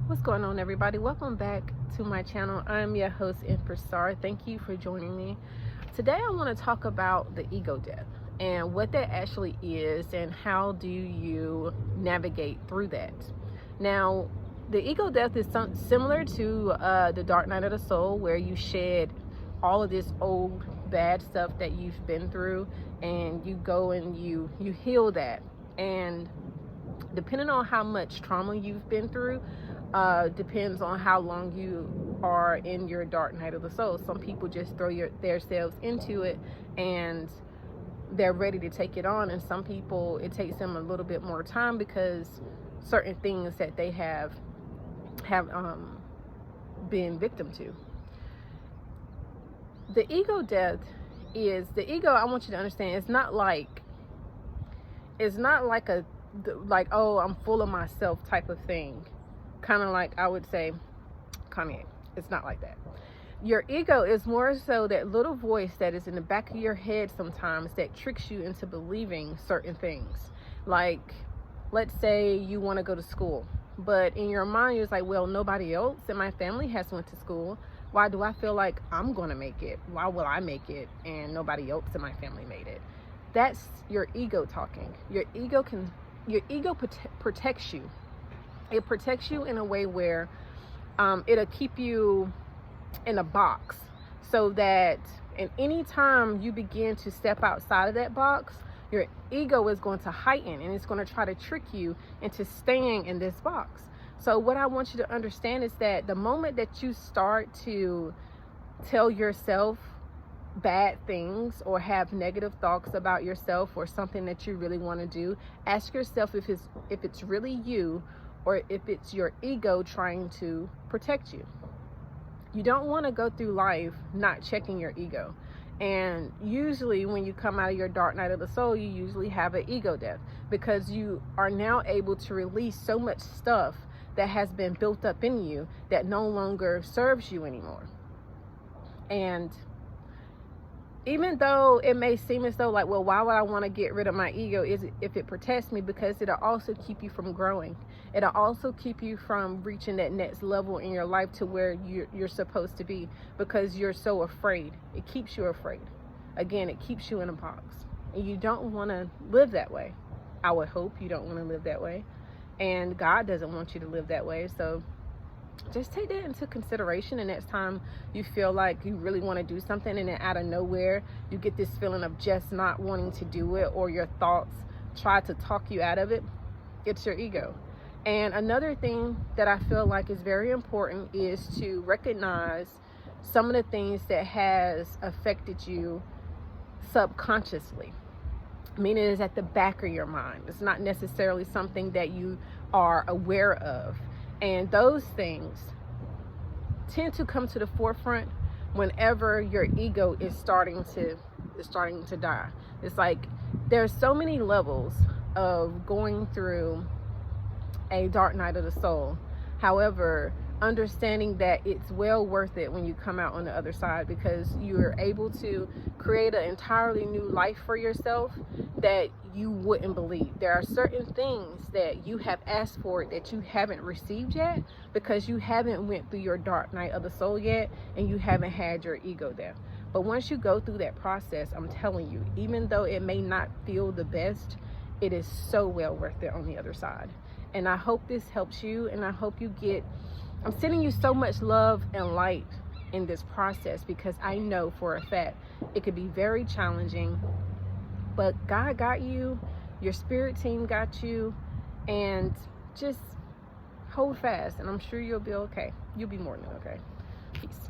What's going on, everybody? Welcome back to my channel. I'm your host, Empress Star. Thank you for joining me. Today I want to talk about the ego death and what that actually is and how do you navigate through that. Now, the ego death is similar to the dark night of the soul, where you shed all of this old bad stuff that you've been through, and you go and you heal that. And depending on how much trauma you've been through, depends on how long you are in your dark night of the soul. Some people just throw themselves into it and they're ready to take it on, and some people it takes them a little bit more time because certain things that they have been victim to. The ego death is the ego. I want you to understand, it's not like a oh, I'm full of myself type of thing, kind of like I would say Kanye. It's not like that. Your ego is more so that little voice that is in the back of your head sometimes that tricks you into believing certain things. Like, let's say you want to go to school, but in your mind you're like, well, nobody else in my family has went to school. Why do I feel like I'm going to make it? Why will I make it and nobody else in my family made it? That's your ego talking. Your ego protects you. It protects you in a way where it'll keep you in a box, so that in any time you begin to step outside of that box, your ego is going to heighten and it's going to try to trick you into staying in this box. So what I want you to understand is that the moment that you start to tell yourself bad things or have negative thoughts about yourself or something that you really want to do, ask yourself if it's really you or if it's your ego trying to protect you. You don't want to go through life not checking your ego. And usually when you come out of your dark night of the soul, you usually have an ego death because you are now able to release so much stuff that has been built up in you that no longer serves you anymore. And even though it may seem as though like, well, why would I want to get rid of my ego if it protects me? Because it'll also keep you from growing. It'll also keep you from reaching that next level in your life to where you're supposed to be, because you're so afraid. It keeps you afraid. Again, it keeps you in a box. And you don't want to live that way. I would hope you don't want to live that way. And God doesn't want you to live that way. So just take that into consideration. And next time you feel like you really want to do something and then out of nowhere you get this feeling of just not wanting to do it, or your thoughts try to talk you out of it, it's your ego. And another thing that I feel like is very important is to recognize some of the things that has affected you subconsciously, meaning it's at the back of your mind. It's not necessarily something that you are aware of. And those things tend to come to the forefront whenever your ego is starting to die. It's like there's so many levels of going through a dark night of the soul. However, understanding that it's well worth it when you come out on the other side, because you're able to create an entirely new life for yourself that you wouldn't believe. There are certain things that you have asked for that you haven't received yet because you haven't went through your dark night of the soul yet, and you haven't had your ego there. But once you go through that process, I'm telling you, even though it may not feel the best, it is so well worth it on the other side. And I hope this helps you, and I hope you get, I'm sending you so much love and light in this process, because I know for a fact it could be very challenging, but God got you, your spirit team got you, and just hold fast, and I'm sure you'll be okay. You'll be more than okay. Peace.